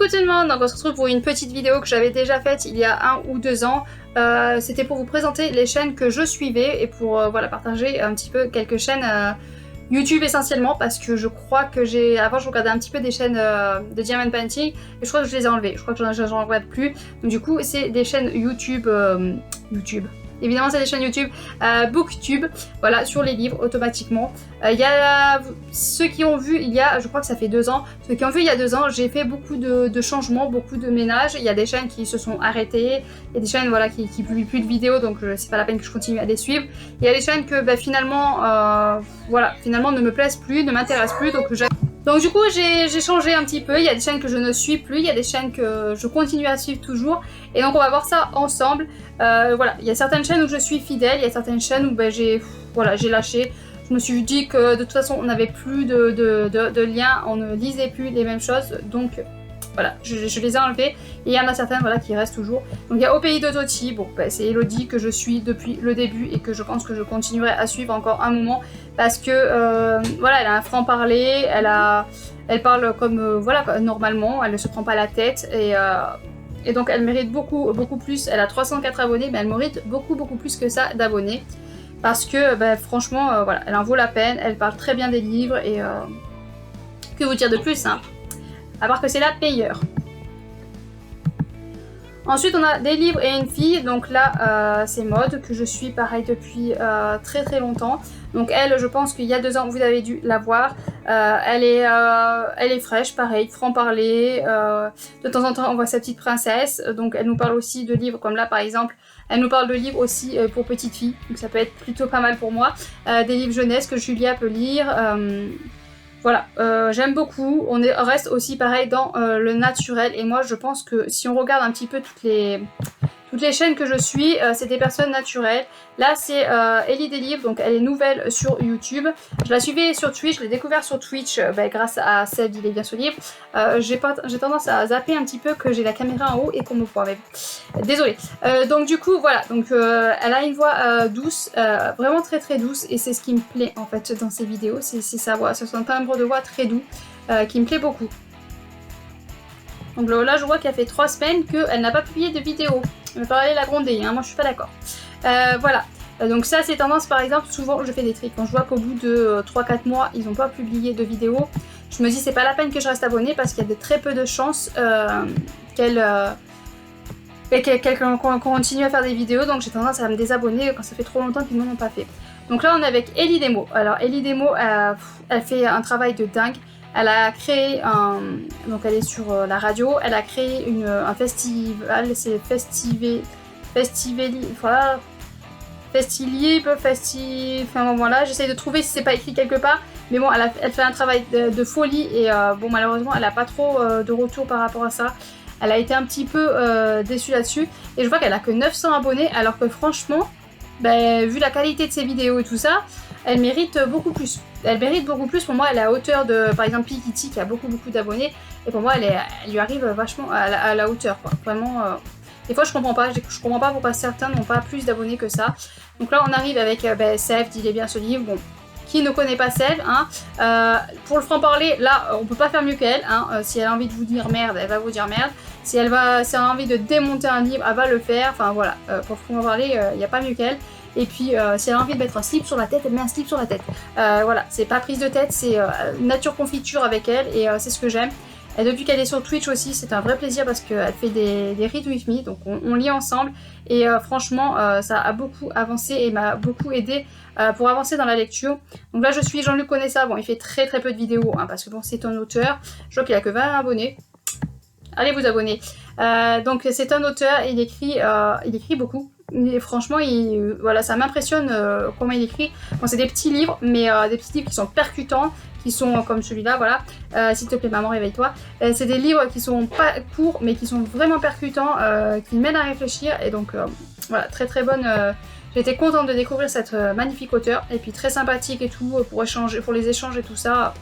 Coucou tout le monde, donc on se retrouve pour une petite vidéo que j'avais déjà faite il y a 1 ou 2 ans. C'était pour vous présenter les chaînes que je suivais et pour voilà, partager un petit peu quelques chaînes YouTube essentiellement parce que je crois que avant je regardais un petit peu des chaînes de Diamond Painting et je crois que je les ai enlevées, je crois que j'en regarde plus. Donc du coup c'est des chaînes YouTube. Évidemment, c'est des chaînes YouTube, Booktube, voilà, sur les livres automatiquement. Il y a ceux qui ont vu, je crois que ça fait 2 ans, ceux qui ont vu il y a 2 ans, j'ai fait beaucoup de changements, beaucoup de ménages. Il y a des chaînes qui se sont arrêtées, il y a des chaînes voilà, qui publient plus de vidéos, donc c'est pas la peine que je continue à les suivre. Il y a des chaînes que finalement, voilà, finalement ne me plaisent plus, ne m'intéressent plus, donc du coup j'ai changé un petit peu, il y a des chaînes que je ne suis plus, il y a des chaînes que je continue à suivre toujours et donc on va voir ça ensemble. Voilà, il y a certaines chaînes où je suis fidèle, il y a certaines chaînes où j'ai lâché. Je me suis dit que de toute façon on n'avait plus de liens, on ne lisait plus les mêmes choses, donc voilà, je les ai enlevées et il y en a certaines voilà, qui restent toujours. Donc il y a Au pays de Toti, bon, c'est Elodie que je suis depuis le début et que je pense que je continuerai à suivre encore un moment parce que voilà, elle a un franc-parler, elle parle comme voilà, normalement, elle ne se prend pas la tête et donc elle mérite beaucoup plus. Elle a 304 abonnés, mais elle mérite beaucoup plus que ça d'abonnés parce que franchement voilà, elle en vaut la peine, elle parle très bien des livres et que vous dire de plus hein, à part que c'est la meilleure. Ensuite on a Des livres et une fille, donc là c'est Maude que je suis pareil depuis très longtemps. Donc elle, je pense qu'il y a 2 ans vous avez dû la voir. Elle est fraîche, pareil, franc-parler. De temps en temps on voit sa petite princesse, donc elle nous parle aussi de livres comme là par exemple. Elle nous parle de livres aussi pour petites filles, donc ça peut être plutôt pas mal pour moi. Des livres jeunesse que Julia peut lire. Voilà, j'aime beaucoup. On reste aussi pareil dans le naturel et moi je pense que si on regarde un petit peu toutes les chaînes que je suis, c'est des personnes naturelles. Là c'est Ellie des livres, donc elle est nouvelle sur YouTube. Je la suivais sur Twitch, je l'ai découvert sur Twitch grâce à Seb, il est bien ce livre. J'ai tendance à zapper un petit peu que j'ai la caméra en haut et qu'on me voit. Désolée. Donc du coup voilà, donc elle a une voix douce, vraiment très douce et c'est ce qui me plaît en fait dans ses vidéos, c'est sa voix, c'est son timbre de voix très doux qui me plaît beaucoup. Donc là je vois qu'elle fait 3 semaines qu'elle n'a pas publié de vidéo. Il va falloir aller la gronder, hein, moi je suis pas d'accord. Voilà, donc ça c'est tendance par exemple, souvent je fais des tricks. Quand je vois qu'au bout de 3-4 mois ils n'ont pas publié de vidéo, je me dis c'est pas la peine que je reste abonnée parce qu'il y a de très peu de chances qu'elle continue à faire des vidéos, donc j'ai tendance à me désabonner quand ça fait trop longtemps qu'ils ne l'ont pas fait. Donc là on est avec Ellie Demo. Alors Ellie Demo, elle fait un travail de dingue. Elle a créé donc elle est sur la radio, elle a créé un festival, c'est enfin bon voilà, j'essaye de trouver si c'est pas écrit quelque part, mais bon elle fait un travail de folie et bon malheureusement elle a pas trop de retour par rapport à ça. Elle a été un petit peu déçue là-dessus et je vois qu'elle a que 900 abonnés alors que franchement, vu la qualité de ses vidéos et tout ça, elle mérite beaucoup plus. Elle mérite beaucoup plus, pour moi elle est à hauteur de par exemple Pikiti qui a beaucoup d'abonnés et pour moi elle lui arrive vachement à la hauteur quoi. Vraiment, des fois je comprends pas pourquoi certains n'ont pas plus d'abonnés que ça. Donc là on arrive avec Sève, il est bien ce livre, bon. Qui ne connaît pas Sève, hein, pour le franc-parler, là on peut pas faire mieux qu'elle, hein, si elle a envie de vous dire merde, elle va vous dire merde, si elle a envie de démonter un livre, elle va le faire, enfin voilà, pour le franc-parler, il n'y a pas mieux qu'elle. Et puis si elle a envie de mettre un slip sur la tête, elle met un slip sur la tête. Voilà, c'est pas prise de tête, c'est nature confiture avec elle et c'est ce que j'aime. Et depuis qu'elle est sur Twitch aussi, c'est un vrai plaisir parce qu'elle fait des read with me, donc on lit ensemble. Et franchement, ça a beaucoup avancé et m'a beaucoup aidé pour avancer dans la lecture. Donc là, je suis Jean-Luc Conessa. Bon, il fait très peu de vidéos hein, parce que bon, c'est un auteur. Je vois qu'il a que 20 abonnés. Allez vous abonner. Donc c'est un auteur et il écrit beaucoup. Et franchement, voilà, ça m'impressionne comment il écrit. Bon, c'est des petits livres, mais des petits livres qui sont percutants, qui sont comme celui-là, voilà. S'il te plaît, maman, réveille-toi. C'est des livres qui sont pas courts, mais qui sont vraiment percutants, qui mènent à réfléchir. Et donc, voilà, très bonne. J'étais contente de découvrir cette magnifique auteure. Et puis très sympathique et tout, pour les échanges et tout ça.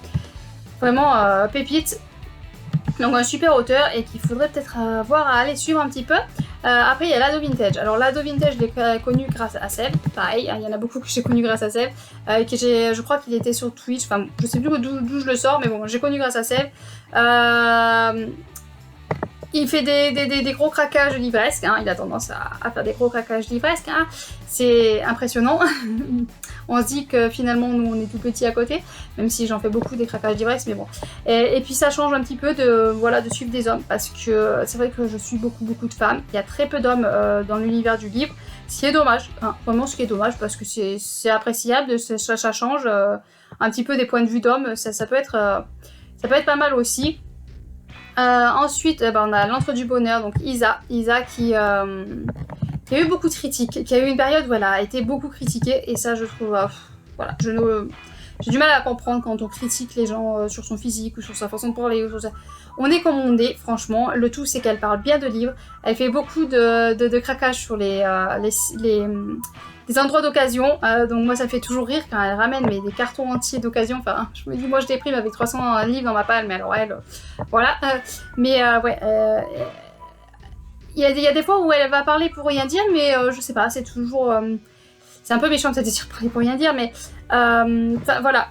Vraiment, pépite. Donc un super auteur et qu'il faudrait peut-être avoir à aller suivre un petit peu. Après il y a Lado Vintage. Alors Lado Vintage je l'ai connu grâce à Seb, pareil, il y en a beaucoup que j'ai connu grâce à Seb. Je crois qu'il était sur Twitch, enfin je sais plus d'où je le sors, mais bon j'ai connu grâce à Seb. Il fait des gros craquages livresques, hein. Il a tendance à faire des gros craquages livresques, hein. C'est impressionnant. On se dit que finalement nous on est tout petits à côté, même si j'en fais beaucoup des craquages livresques, mais bon. Et puis ça change un petit peu de suivre des hommes, parce que c'est vrai que je suis beaucoup de femmes. Il y a très peu d'hommes dans l'univers du livre, ce qui est dommage, hein. Vraiment ce qui est dommage, parce que c'est appréciable, ça change un petit peu des points de vue d'hommes, ça peut être pas mal aussi. Ensuite, on a l'Antre du Bonheur, donc Isa qui a eu beaucoup de critiques, qui a eu une période où elle a été beaucoup critiquée, et ça je trouve, voilà, j'ai du mal à comprendre quand on critique les gens sur son physique ou sur sa façon de parler, ou sur ça. On est comme on est, franchement. Le tout c'est qu'elle parle bien de livres, elle fait beaucoup de craquages sur les endroits d'occasion, donc moi ça me fait toujours rire quand elle ramène des cartons entiers d'occasion. Enfin, je me dis, moi je déprime avec 300 livres dans ma palle, mais alors elle, voilà. Ouais, il y a des fois où elle va parler pour rien dire, mais je sais pas, c'est toujours... c'est un peu méchant de se dire parler pour rien dire, mais voilà,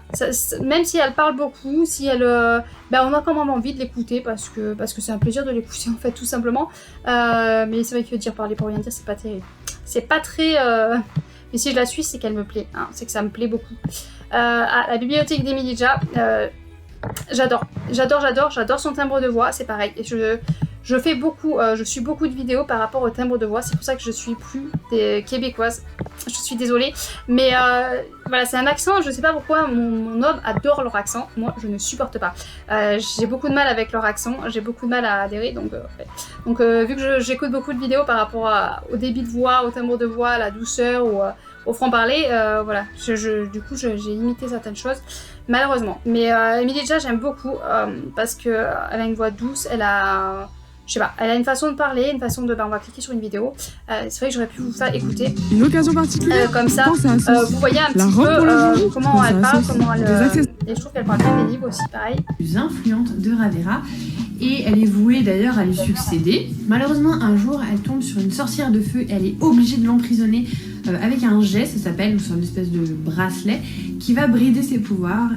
même si elle parle beaucoup, si elle, on a quand même envie de l'écouter, parce que c'est un plaisir de l'écouter en fait, tout simplement. Mais c'est vrai que dire parler pour rien dire, c'est pas terrible. C'est pas très... Mais si je la suis, c'est qu'elle me plaît, hein. C'est que ça me plaît beaucoup. La bibliothèque d'Emilia, j'adore son timbre de voix, c'est pareil. Je fais beaucoup, je suis beaucoup de vidéos par rapport au timbre de voix, c'est pour ça que je suis plus des québécoises. Je suis désolée, mais voilà, c'est un accent, je sais pas pourquoi mon homme adore leur accent, moi je ne supporte pas. J'ai beaucoup de mal avec leur accent, j'ai beaucoup de mal à adhérer, donc vu que j'écoute beaucoup de vidéos par rapport au débit de voix, au timbre de voix, à la douceur ou au franc-parler, voilà, du coup j'ai imité certaines choses, malheureusement. Mais Emilia, j'aime beaucoup parce qu'elle a une voix douce, elle a... Je sais pas, elle a une façon de parler, une façon de... on va cliquer sur une vidéo. C'est vrai que j'aurais pu vous faire écouter. Une occasion particulière. Comme ça, vous voyez un petit peu comment elle parle, comment elle... Et je trouve qu'elle parle bien des livres aussi, pareil. Plus influente de Ravera. Et elle est vouée d'ailleurs à lui succéder. Malheureusement, un jour, elle tombe sur une sorcière de feu et elle est obligée de l'emprisonner avec un jet, ça s'appelle, ou sur une espèce de bracelet, qui va brider ses pouvoirs.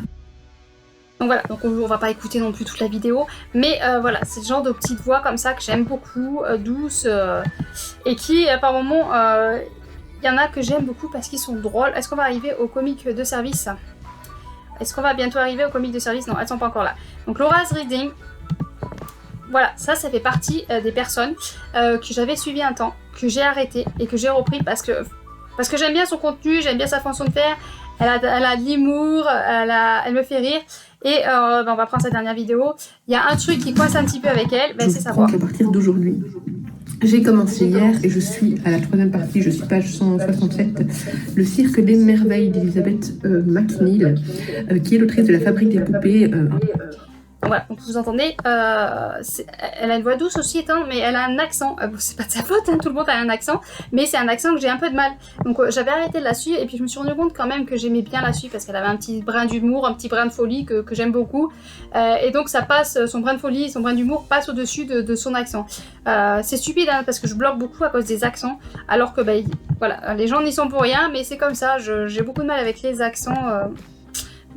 Donc voilà, donc on va pas écouter non plus toute la vidéo, mais voilà, c'est le genre de petite voix comme ça que j'aime beaucoup, douce, et qui, par moments, il y en a que j'aime beaucoup parce qu'ils sont drôles. Est-ce qu'on va arriver au comique de service? Est-ce qu'on va bientôt arriver au comique de service? Non, elles sont pas encore là. Donc Laura's Reading, voilà, ça fait partie des personnes que j'avais suivi un temps, que j'ai arrêté et que j'ai repris parce que j'aime bien son contenu, j'aime bien sa façon de faire, elle a de l'humour, elle me fait rire. Et on va prendre sa dernière vidéo. Il y a un truc qui coince un petit peu avec elle, c'est sa voix. À partir d'aujourd'hui, j'ai commencé hier et je suis à la 3e partie, je suis page 167, le cirque des merveilles d'Elizabeth McNeill, qui est l'autrice de La Fabrique des poupées. Voilà, donc vous entendez, elle a une voix douce aussi, mais elle a un accent. Bon, c'est pas de sa faute, hein, tout le monde a un accent, mais c'est un accent que j'ai un peu de mal. Donc j'avais arrêté de la suivre et puis je me suis rendu compte quand même que j'aimais bien la suivre parce qu'elle avait un petit brin d'humour, un petit brin de folie que j'aime beaucoup. Et donc ça passe, son brin de folie, son brin d'humour passe au-dessus de son accent. C'est stupide hein, parce que je bloque beaucoup à cause des accents, alors que voilà, les gens n'y sont pour rien, mais c'est comme ça, j'ai beaucoup de mal avec les accents.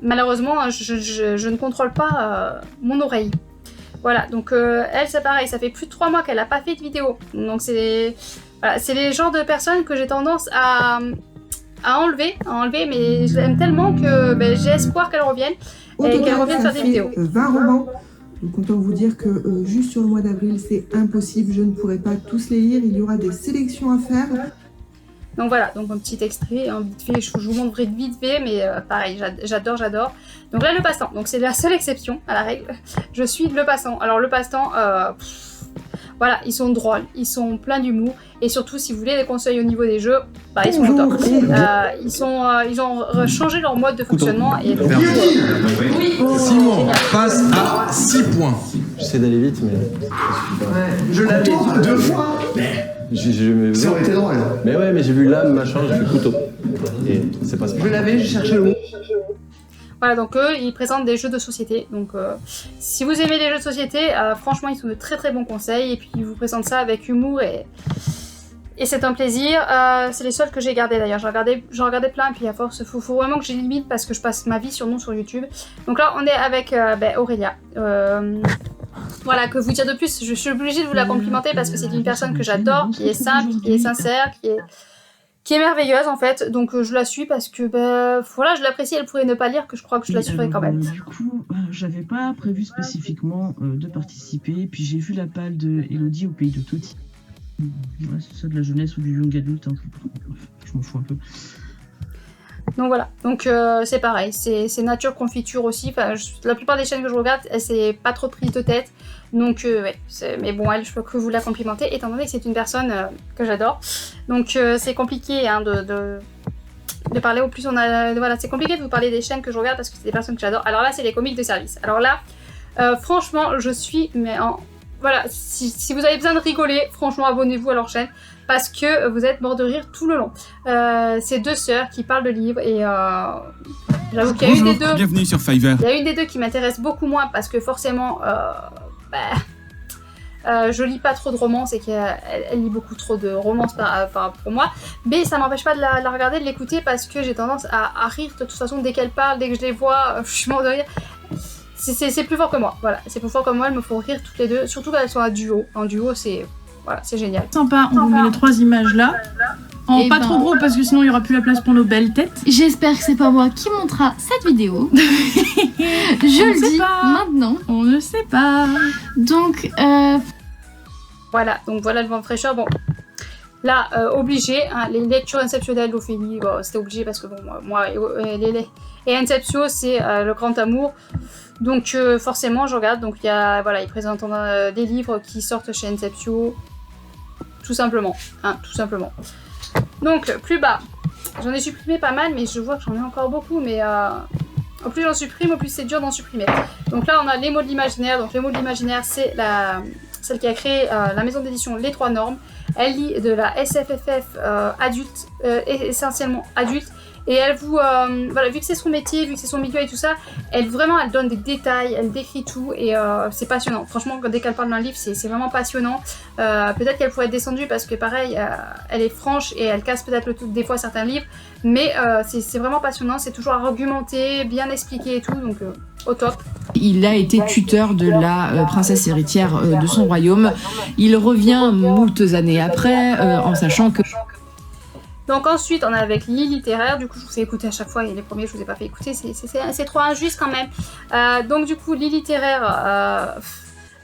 Malheureusement, je ne contrôle pas mon oreille. Voilà, donc elle, c'est pareil, ça fait plus de 3 mois qu'elle n'a pas fait de vidéo. Donc c'est les genres de personnes que j'ai tendance à enlever, mais je l'aime tellement que j'ai espoir qu'elle revienne et qu'elle revienne faire des vidéos. 20 romans. Donc autant vous dire que juste sur le mois d'avril, c'est impossible, je ne pourrai pas tous les lire, il y aura des sélections à faire. Donc voilà, donc un petit extrait, vite fait, je vous montre vite fait, mais pareil, j'adore. Donc là, le passe-temps, donc c'est la seule exception à la règle. Je suis le passe-temps. Alors le passe-temps, voilà, ils sont drôles, ils sont pleins d'humour, et surtout, si vous voulez des conseils au niveau des jeux, ils sont au top. Ils ont changé leur mode de fonctionnement, et donc... Simon passe à 6 points. J'essaie d'aller vite, mais... Ouais, je l'avais 2 fois. Ça aurait été drôle. Mais ouais, mais j'ai vu lame, machin, j'ai vu couteau. Et c'est pas ça. Je l'avais, j'ai cherché le mot. Voilà, donc eux, ils présentent des jeux de société. Donc, si vous aimez les jeux de société, franchement, ils sont de très bons conseils. Et puis, ils vous présentent ça avec humour et c'est un plaisir. C'est les seuls que j'ai gardés d'ailleurs. J'en regardais plein. Et puis, à force, faut vraiment que j'ai limite parce que je passe ma vie sur YouTube. Donc là, on est avec Aurélia. Voilà, que vous dire de plus, je suis obligée de vous la complimenter parce que c'est une personne que j'adore, qui est simple, qui est sincère, qui est merveilleuse en fait, donc je la suis parce que voilà, je l'apprécie, elle pourrait ne pas lire, que je crois que je la suivrai quand même. Du coup, j'avais pas prévu spécifiquement de participer, puis j'ai vu la palle de Elodie au pays de Toti. Ouais, c'est ça, de la jeunesse ou du young adulte, hein. Je m'en fous un peu. Donc voilà, donc c'est pareil, c'est nature confiture aussi, enfin, la plupart des chaînes que je regarde, c'est pas trop prise de tête, donc ouais, mais bon, elle, je peux que vous la complimenter, étant donné que c'est une personne que j'adore, donc c'est compliqué hein, de parler, au plus on a, voilà, c'est compliqué de vous parler des chaînes que je regarde parce que c'est des personnes que j'adore. Alors là, c'est les comiques de service, alors là, franchement, je suis, mais voilà, si vous avez besoin de rigoler, franchement, abonnez-vous à leur chaîne. Parce que vous êtes mort de rire tout le long. C'est deux sœurs qui parlent de livres et j'avoue qu'il y a une des deux. Bienvenue sur Fiverr. Il y a une des deux qui m'intéresse beaucoup moins parce que forcément, je lis pas trop de romances et qu'elle lit beaucoup trop de romances pour moi. Mais ça m'empêche pas de la regarder, de l'écouter parce que j'ai tendance à rire de toute façon dès qu'elle parle, dès que je les vois, je suis mort de rire. C'est plus fort que moi. Voilà, c'est plus fort que moi. Elles me font rire toutes les deux, surtout quand elles sont en duo. En duo, c'est voilà, c'est génial. Sympa, on vous met les 3 images là. En pas trop gros parce que sinon il n'y aura plus la place pour nos belles têtes. J'espère que c'est pas moi qui montera cette vidéo. Je le dis maintenant. On ne sait pas. Donc voilà le vent de fraîcheur. Bon, là obligé, hein, les lectures inceptionnelles d'Ophélie, bon, c'était obligé parce que bon, moi et Inceptio c'est le grand amour. Donc forcément je regarde. Donc il y a voilà, ils présentent des livres qui sortent chez Inceptio. Tout simplement, hein, tout simplement. Donc plus bas, j'en ai supprimé pas mal, mais je vois que j'en ai encore beaucoup, mais au plus j'en supprime, au plus c'est dur d'en supprimer. Donc là on a les mots de l'imaginaire. Donc les mots de l'imaginaire, c'est celle qui a créé la maison d'édition Les Trois Normes. Elle lit de la SFFF adulte, essentiellement adulte. Et elle vous, voilà, vu que c'est son métier, vu que c'est son milieu et tout ça, elle donne des détails, elle décrit tout et c'est passionnant. Franchement, dès qu'elle parle d'un livre, c'est vraiment passionnant. Peut-être qu'elle pourrait être descendue parce que pareil, elle est franche et elle casse peut-être le tout des fois certains livres, mais c'est vraiment passionnant, c'est toujours argumenté, bien expliqué et tout, donc au top. Il a été tuteur de la princesse héritière de son royaume. Il revient moultes années après, en sachant que... Donc ensuite on a avec Lit littéraire, du coup je vous ai écouté à chaque fois et les premiers je vous ai pas fait écouter, c'est trop injuste quand même. Donc du coup Lit littéraire,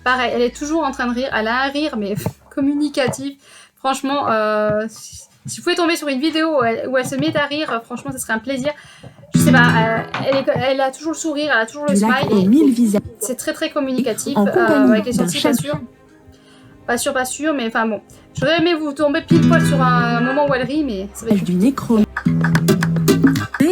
pareil, elle est toujours en train de rire, elle a un rire mais communicatif, franchement si vous pouvez tomber sur une vidéo où elle se met à rire, franchement ça serait un plaisir. Je sais pas, elle a toujours le sourire, elle a toujours le smile, c'est très communicatif, avec les sorties bien sûr. Pas sûr, mais enfin bon. J'aurais aimé vous tomber pile poil sur un moment où elle rit, mais c'est vrai. Du nécro.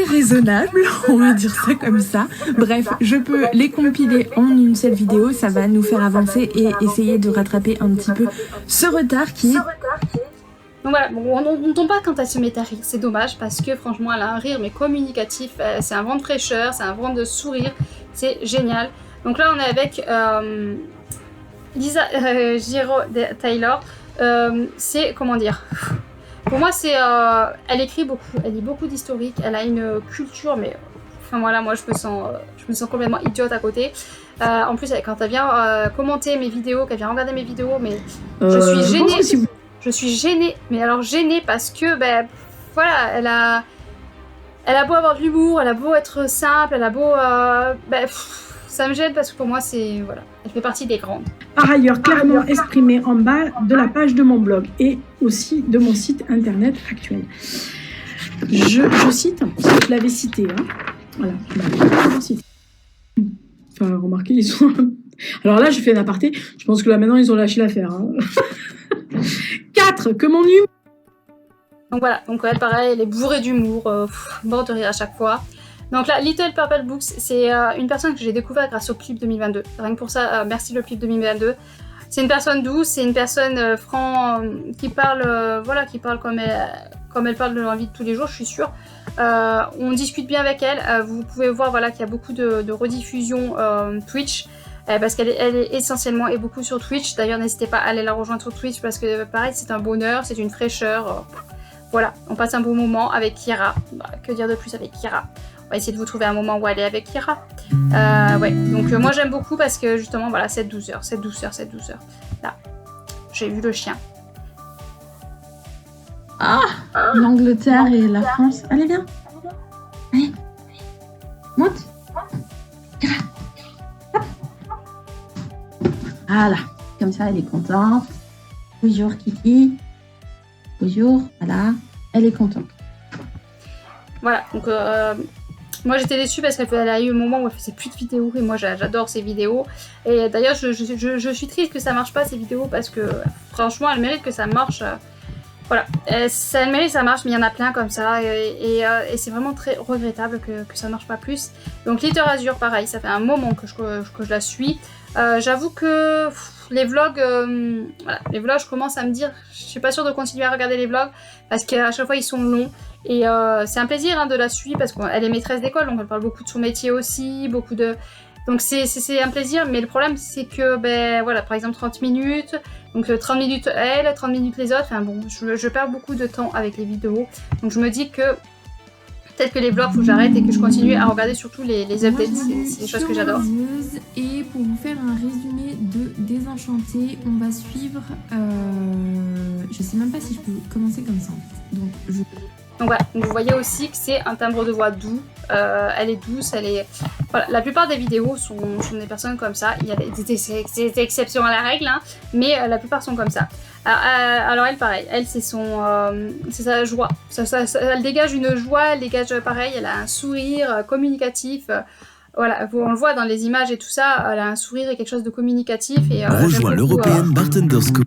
Raisonnable, on va dire ça comme ça. Bref, je peux les compiler en une seule vidéo, ça va nous faire avancer et essayer de rattraper un petit peu ce retard qui est... Donc voilà, bon, on ne tombe pas quand elle se met à rire, c'est dommage parce que franchement elle a un rire mais communicatif, c'est un vent de fraîcheur, c'est un vent de sourire, c'est génial. Donc là on est avec Lisa Giraud-Taylor, c'est comment dire, pour moi c'est, elle écrit beaucoup, elle lit beaucoup d'historique, elle a une culture mais enfin voilà, moi je me sens complètement idiote à côté. En plus quand elle vient commenter mes vidéos, qu'elle vient regarder mes vidéos, mais je suis gênée. Je suis gênée, mais alors gênée parce que, ben, voilà, elle a beau avoir de l'humour, elle a beau être simple, elle a beau, ça me gêne parce que pour moi, c'est, voilà, elle fait partie des grandes. Par ailleurs, clairement exprimé en bas de la page de mon blog et aussi de mon site internet actuel. Je cite, je l'avais cité, hein. Voilà, je l'avais cité. Enfin, remarquez, ils sont... Alors là, je fais un aparté, je pense que là, maintenant, ils ont lâché l'affaire, hein. 4, que mon humour. Donc voilà, donc elle pareil, elle est bourrée d'humour, bord de rire à chaque fois. Donc là, Little Purple Books, c'est une personne que j'ai découvert grâce au clip 2022. Rien que pour ça, merci le clip 2022. C'est une personne douce, c'est une personne qui parle, voilà, qui parle comme elle parle de leur vie de tous les jours, je suis sûre. On discute bien avec elle. Vous pouvez voir, voilà, qu'il y a beaucoup de rediffusions Twitch. Parce qu'elle est essentiellement et beaucoup sur Twitch. D'ailleurs, n'hésitez pas à aller la rejoindre sur Twitch parce que pareil, c'est un bonheur, c'est une fraîcheur. Voilà, on passe un bon moment avec Kira. Bah, que dire de plus avec Kira? va essayer de vous trouver un moment où aller avec Kira. Ouais, donc moi j'aime beaucoup parce que justement, voilà, cette douceur. Là, j'ai vu le chien. Ah, l'Angleterre et la France. Allez, viens. Allez. Monte. Kira. Hop. Voilà. Comme ça, elle est contente. Bonjour, Kiki. Bonjour. Voilà. Elle est contente. Voilà, donc moi j'étais déçue parce qu'elle a eu un moment où elle faisait plus de vidéos et moi j'adore ces vidéos. Et d'ailleurs je suis triste que ça marche pas ces vidéos parce que franchement elle mérite que ça marche. Voilà, ça mérite que ça marche, mais il y en a plein comme ça et c'est vraiment très regrettable que ça marche pas plus. Donc Litter Azur, pareil, ça fait un moment que je la suis. J'avoue que les vlogs, voilà, les vlogs, je commence à me dire, je suis pas sûre de continuer à regarder les vlogs parce qu'à chaque fois ils sont longs et c'est un plaisir de la suivre parce qu'elle est maîtresse d'école, donc elle parle beaucoup de son métier aussi, donc c'est un plaisir, mais le problème c'est que, ben voilà, par exemple 30 minutes, donc 30 minutes elle, 30 minutes les autres, enfin bon, je perds beaucoup de temps avec les vidéos, donc je me dis que peut-être que les vlogs, faut que j'arrête et que je continue à regarder surtout les updates, c'est des choses que j'adore. Et pour vous faire un résumé de Désenchanté, on va suivre, je sais même pas si je peux commencer comme ça en fait, donc voilà, donc vous voyez aussi que c'est un timbre de voix doux, elle est douce, voilà, la plupart des vidéos sont des personnes comme ça, il y a des exceptions à la règle, hein, mais la plupart sont comme ça. Alors elle, pareil, elle c'est sa joie, elle dégage une joie, elle dégage pareil, elle a un sourire communicatif, voilà, on le voit dans les images et tout ça, elle a un sourire et quelque chose de communicatif. Et, rejoins l'Européenne Bartender School.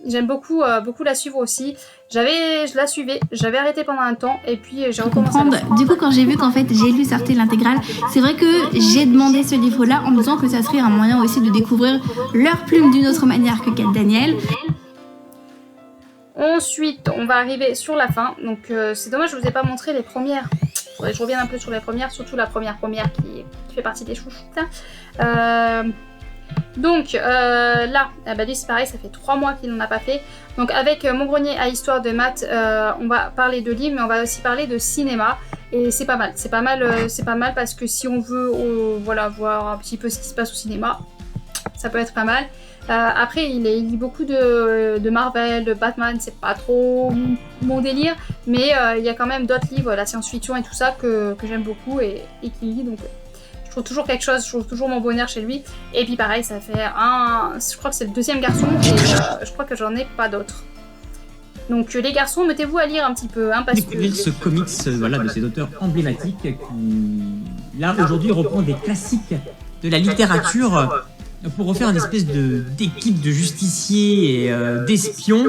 J'aime beaucoup la suivre aussi. Je la suivais, j'avais arrêté pendant un temps et puis j'ai recommencé. Du coup, quand j'ai vu qu'en fait j'ai lu Sarté l'intégrale, c'est vrai que j'ai demandé ce livre-là en me disant que ça serait un moyen aussi de découvrir leur plume d'une autre manière que Kat Daniel. Ensuite, on va arriver sur la fin. Donc c'est dommage, je vous ai pas montré les premières. Faudrait que je revienne un peu sur les premières, surtout la première qui fait partie des chouchoutes. Donc là, lui c'est pareil, ça fait 3 mois qu'il n'en a pas fait. Donc avec Mon Grenier à Histoire de Maths, on va parler de livres, mais on va aussi parler de cinéma. Et c'est pas mal, c'est pas mal parce que si on veut voilà, voir un petit peu ce qui se passe au cinéma, ça peut être pas mal. Après il lit beaucoup de Marvel, de Batman, c'est pas trop mon délire, mais il y a quand même d'autres livres, la science-fiction et tout ça que j'aime beaucoup et qu'il lit, donc je trouve toujours quelque chose, je trouve toujours mon bonheur chez lui. Et puis pareil, ça fait je crois que c'est le 2e garçon et je crois que j'en ai pas d'autres. Donc les garçons, mettez-vous à lire un petit peu, hein, parce découvrir ce comics voilà, de ces auteurs emblématiques qui là aujourd'hui reprend des classiques de la littérature pour refaire une espèce d'équipe de justiciers et d'espions.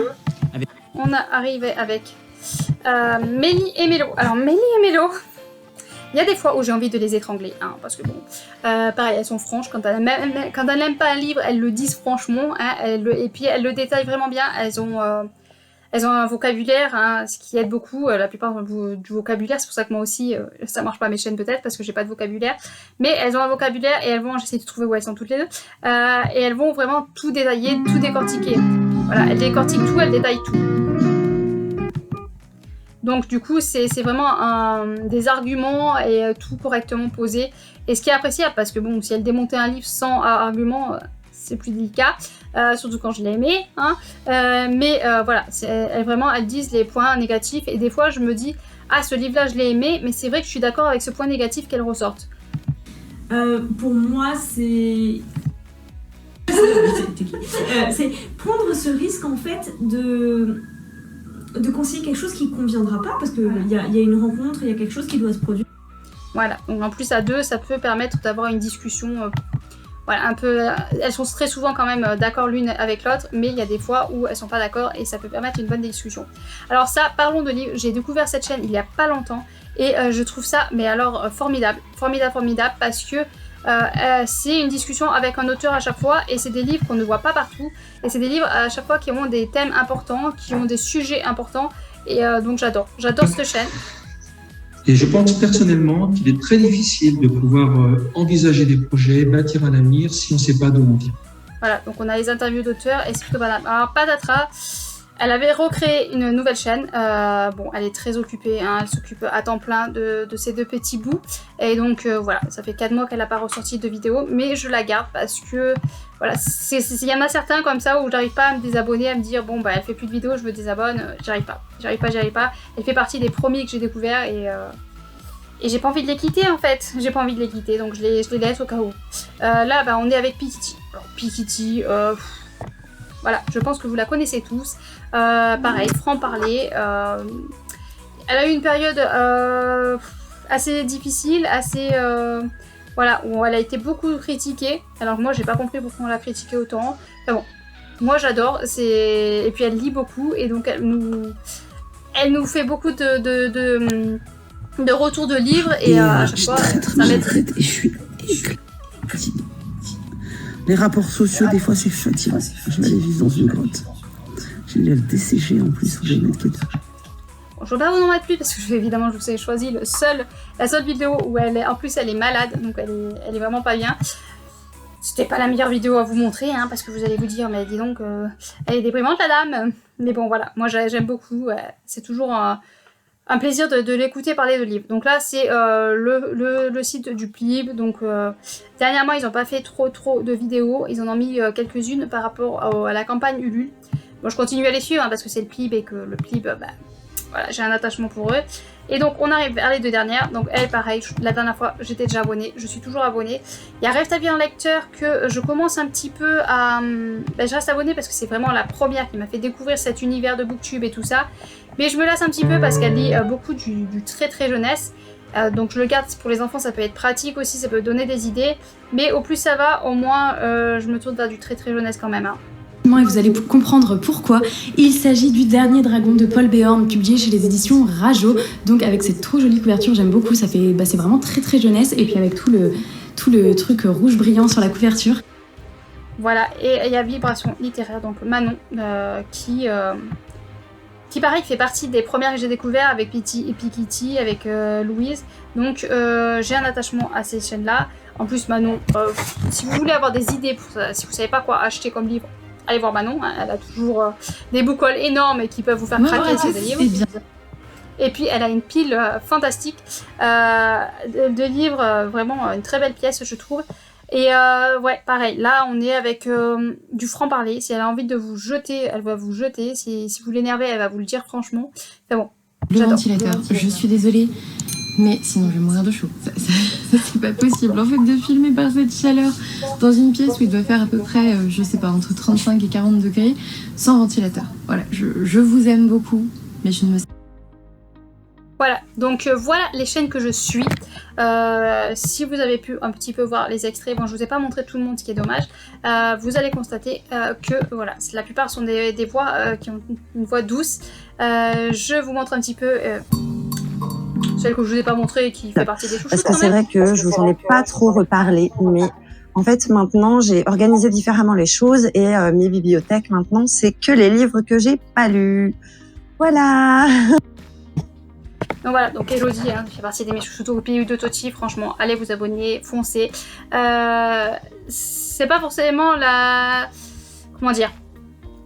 On a arrivé avec Mélie et Mélo. Alors Mélie et Mélo, il y a des fois où j'ai envie de les étrangler, hein, parce que bon, pareil, elles sont franches, quand elles n'aiment pas un livre, elles le disent franchement, hein, et puis elles le détaillent vraiment bien, elles ont un vocabulaire, hein, ce qui aide beaucoup, la plupart du vocabulaire, c'est pour ça que moi aussi, ça marche pas à mes chaînes peut-être, parce que j'ai pas de vocabulaire, mais elles ont un vocabulaire et elles vont, j'essaie de trouver où elles sont toutes les deux, et elles vont vraiment tout détailler, tout décortiquer. Voilà, elles décortiquent tout, elles détaillent tout. Donc du coup, c'est vraiment des arguments et tout correctement posé. Et ce qui est appréciable, parce que bon, si elle démontait un livre sans argument, c'est plus délicat. Surtout quand je l'ai aimé, hein. Mais voilà, elles disent les points négatifs. Et des fois, je me dis, ah, ce livre-là, je l'ai aimé, mais c'est vrai que je suis d'accord avec ce point négatif qu'elle ressorte. Pour moi, c'est prendre ce risque, en fait, de conseiller quelque chose qui ne conviendra pas, parce qu'il y a une rencontre, il y a quelque chose qui doit se produire. Voilà, donc en plus à deux, ça peut permettre d'avoir une discussion, voilà, un peu... Elles sont très souvent quand même d'accord l'une avec l'autre, mais il y a des fois où elles sont pas d'accord et ça peut permettre une bonne discussion. Alors ça, parlons de livres, j'ai découvert cette chaîne il y a pas longtemps et je trouve ça, mais alors formidable, parce que c'est une discussion avec un auteur à chaque fois et c'est des livres qu'on ne voit pas partout et c'est des livres à chaque fois qui ont des thèmes importants, qui ont des sujets importants et donc j'adore cette chaîne. Et je pense personnellement qu'il est très difficile de pouvoir envisager des projets, bâtir un avenir si on ne sait pas d'où on vient. Voilà, donc on a les interviews d'auteurs et c'est plutôt banal. Alors Patatras, Elle avait recréé une nouvelle chaîne. Bon, elle est très occupée, hein, elle s'occupe à temps plein de ces 2 petits bouts. Et donc voilà, ça fait 4 mois qu'elle n'a pas ressorti de vidéo, mais je la garde parce que voilà, il y en a certains comme ça où j'arrive pas à me désabonner, à me dire bon bah elle fait plus de vidéos, je me désabonne, j'arrive pas. Elle fait partie des premiers que j'ai découverts et j'ai pas envie de les quitter en fait. J'ai pas envie de les quitter, donc je les laisse au cas où. Là, bah, on est avec Pikiti. Alors Pikiti, voilà, je pense que vous la connaissez tous. Pareil, franc-parler. Elle a eu une période assez difficile, assez... voilà, où elle a été beaucoup critiquée. Alors moi, j'ai pas compris pourquoi on l'a critiquée autant. Mais bon, moi j'adore. Et puis elle lit beaucoup, et donc elle nous fait beaucoup de retours de livres, et à chaque fois, ça m'aide. Et je suis éclatée. Les rapports sociaux, des fois, c'est fatigant. Je vais aller vivre dans une grotte. J'ai l'air desséché en plus, faut que je mette quelque chose. Bon, je ne vais pas vous en mettre plus parce que évidemment je vous ai choisi la seule vidéo où elle est malade, donc elle est vraiment pas bien. C'était pas la meilleure vidéo à vous montrer, hein, parce que vous allez vous dire, mais dis donc, elle est déprimante la dame. Mais bon voilà, moi j'aime beaucoup, c'est toujours un plaisir de l'écouter parler de livres. Donc là c'est le site du Plib. Donc dernièrement ils n'ont pas fait trop de vidéos, ils en ont mis quelques-unes par rapport à la campagne Ulule. Bon, je continue à les suivre, hein, parce que c'est le Plib et que le Plib, bah, voilà, j'ai un attachement pour eux. Et donc on arrive vers les 2 dernières. Donc elle, pareil, la dernière fois j'étais déjà abonnée, je suis toujours abonnée. Il y a Rêve ta vie en lecteur que je commence un petit peu à... Ben, je reste abonnée parce que c'est vraiment la première qui m'a fait découvrir cet univers de Booktube et tout ça. Mais je me lasse un petit peu parce qu'elle lit beaucoup du très jeunesse. Donc je le garde pour les enfants, ça peut être pratique aussi, ça peut donner des idées. Mais au plus ça va, au moins je me tourne vers du très jeunesse quand même, hein. Et vous allez comprendre pourquoi. Il s'agit du Dernier Dragon de Paul Béorn, publié chez les éditions Rajo. Donc avec cette trop jolie couverture, j'aime beaucoup, ça fait, c'est vraiment très jeunesse. Et puis avec tout le truc rouge brillant sur la couverture. Voilà, et il y a Vibration littéraire, donc Manon, qui pareil fait partie des premières que j'ai découvert avec Pikiti, avec Louise. Donc j'ai un attachement à ces chaînes-là. En plus Manon, si vous voulez avoir des idées, si vous savez pas quoi acheter comme livre, allez voir Manon, hein, elle a toujours des boucoles énormes et qui peuvent vous faire craquer sur des livres. Et puis elle a une pile fantastique de livres, vraiment une très belle pièce je trouve. Et ouais, pareil, là on est avec du franc-parler. Si elle a envie de vous jeter, elle va vous jeter. Si vous l'énervez, elle va vous le dire franchement. Enfin bon, le ventilateur, je suis désolée, mais sinon je vais mourir de chaud. Ça c'est pas possible. En fait, de filmer par cette chaleur dans une pièce où il doit faire à peu près, je sais pas, entre 35 et 40 degrés, sans ventilateur. Voilà, je vous aime beaucoup, mais je ne me... Voilà, donc voilà les chaînes que je suis. Si vous avez pu un petit peu voir les extraits, bon je vous ai pas montré tout le monde, ce qui est dommage, vous allez constater que voilà, la plupart sont des voix qui ont une voix douce. Je vous montre un petit peu celle que je vous ai pas montrée et qui fait partie des chouchous. Parce que c'est vrai que je vous en ai pas trop reparlé, mais en fait maintenant j'ai organisé différemment les choses et mes bibliothèques maintenant c'est que les livres que j'ai pas lus. Voilà. Donc voilà, donc Elodie, hein, fait partie des mes chouchous au pays de Toti, franchement, allez vous abonner, foncez. C'est pas forcément la... Comment dire?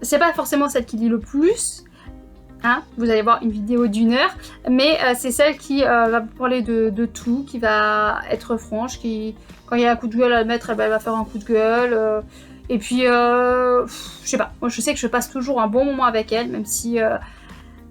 C'est pas forcément celle qui lit le plus, hein, vous allez voir une vidéo d'1 heure, mais c'est celle qui va parler de tout, qui va être franche, qui, quand il y a un coup de gueule à mettre, elle va faire un coup de gueule. Et puis, je sais pas, moi je sais que je passe toujours un bon moment avec elle, même si...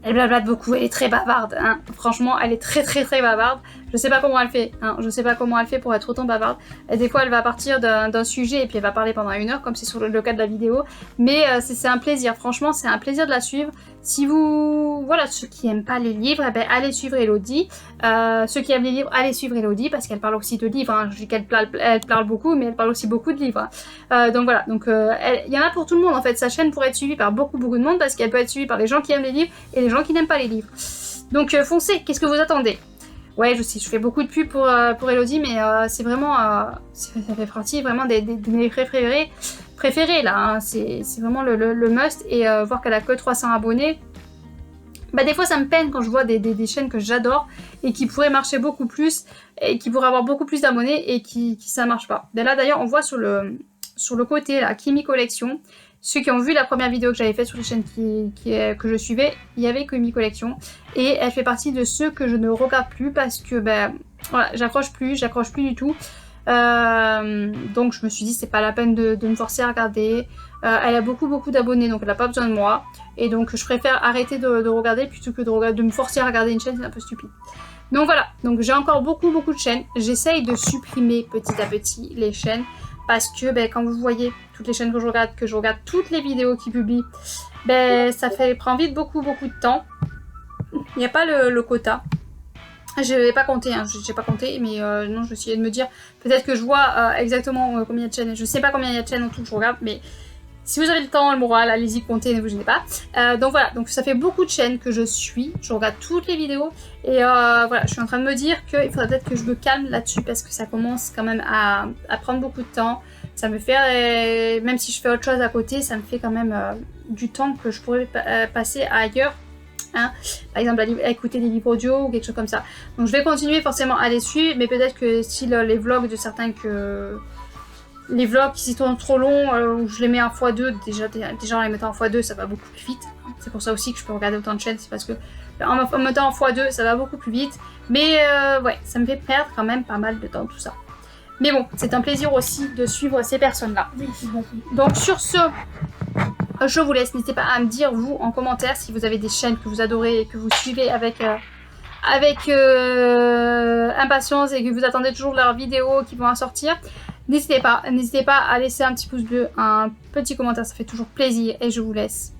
elle blablate beaucoup, elle est très bavarde, hein. Franchement, elle est très bavarde. Je sais pas comment elle fait, hein. Je sais pas comment elle fait pour être autant bavarde. Et des fois, elle va partir d'un sujet et puis elle va parler pendant 1 heure, comme c'est sur le cas de la vidéo. Mais c'est un plaisir, franchement, c'est un plaisir de la suivre. Si vous... Voilà, ceux qui aiment pas les livres, eh ben, allez suivre Elodie. Ceux qui aiment les livres, allez suivre Elodie, parce qu'elle parle aussi de livres, hein. Je dis qu'elle parle beaucoup, mais elle parle aussi beaucoup de livres, hein. Donc voilà, donc il y en a pour tout le monde, en fait. Sa chaîne pourrait être suivie par beaucoup de monde, parce qu'elle peut être suivie par les gens qui aiment les livres et les gens qui n'aiment pas les livres. Donc foncez, qu'est-ce que vous attendez? Ouais, je sais, je fais beaucoup de pubs pour Elodie, mais c'est vraiment... ça fait partie vraiment des mes préférés là, hein. C'est vraiment le must. Et voir qu'elle a que 300 abonnés, bah des fois ça me peine quand je vois des chaînes que j'adore et qui pourraient marcher beaucoup plus, et qui pourraient avoir beaucoup plus d'abonnés et qui ça marche pas. Et là d'ailleurs on voit sur le côté là, Kimi Collection, ceux qui ont vu la première vidéo que j'avais faite sur les chaînes que je suivais, il y avait Komi Collection. Et elle fait partie de ceux que je ne regarde plus parce que ben, voilà, j'accroche plus du tout. Donc je me suis dit c'est pas la peine de me forcer à regarder. Elle a beaucoup d'abonnés donc elle n'a pas besoin de moi. Et donc je préfère arrêter de regarder plutôt que de me forcer à regarder une chaîne, c'est un peu stupide. Donc voilà, donc j'ai encore beaucoup de chaînes. J'essaye de supprimer petit à petit les chaînes. Parce que ben, quand vous voyez toutes les chaînes que je regarde toutes les vidéos qu'ils publient, ben, ça prend vite beaucoup de temps. Il n'y a pas le quota. Je n'ai pas compté, hein, j'ai pas compté, mais non, je suis de me dire, peut-être que je vois exactement combien il y a de chaînes. Je ne sais pas combien il y a de chaînes en tout que je regarde, mais si vous avez le temps, le moral, allez-y, comptez, ne vous gênez pas. Donc voilà, donc ça fait beaucoup de chaînes que je suis, je regarde toutes les vidéos, et voilà, je suis en train de me dire qu'il faudrait peut-être que je me calme là-dessus, parce que ça commence quand même à prendre beaucoup de temps. Ça me fait, même si je fais autre chose à côté, ça me fait quand même du temps que je pourrais passer ailleurs. Hein, par exemple à écouter des livres audio ou quelque chose comme ça. Donc je vais continuer forcément à les suivre, mais peut-être que si les vlogs de certains les vlogs qui sont trop longs où je les mets en x2, déjà en les mettant en x2 ça va beaucoup plus vite. C'est pour ça aussi que je peux regarder autant de chaînes, c'est parce que en mettant en x2 ça va beaucoup plus vite. Mais ouais, ça me fait perdre quand même pas mal de temps tout ça. Mais bon, c'est un plaisir aussi de suivre ces personnes-là. Donc sur ce, je vous laisse. N'hésitez pas à me dire, vous, en commentaire, si vous avez des chaînes que vous adorez et que vous suivez avec impatience et que vous attendez toujours leurs vidéos qui vont en sortir. N'hésitez pas à laisser un petit pouce bleu, un petit commentaire, ça fait toujours plaisir. Et je vous laisse.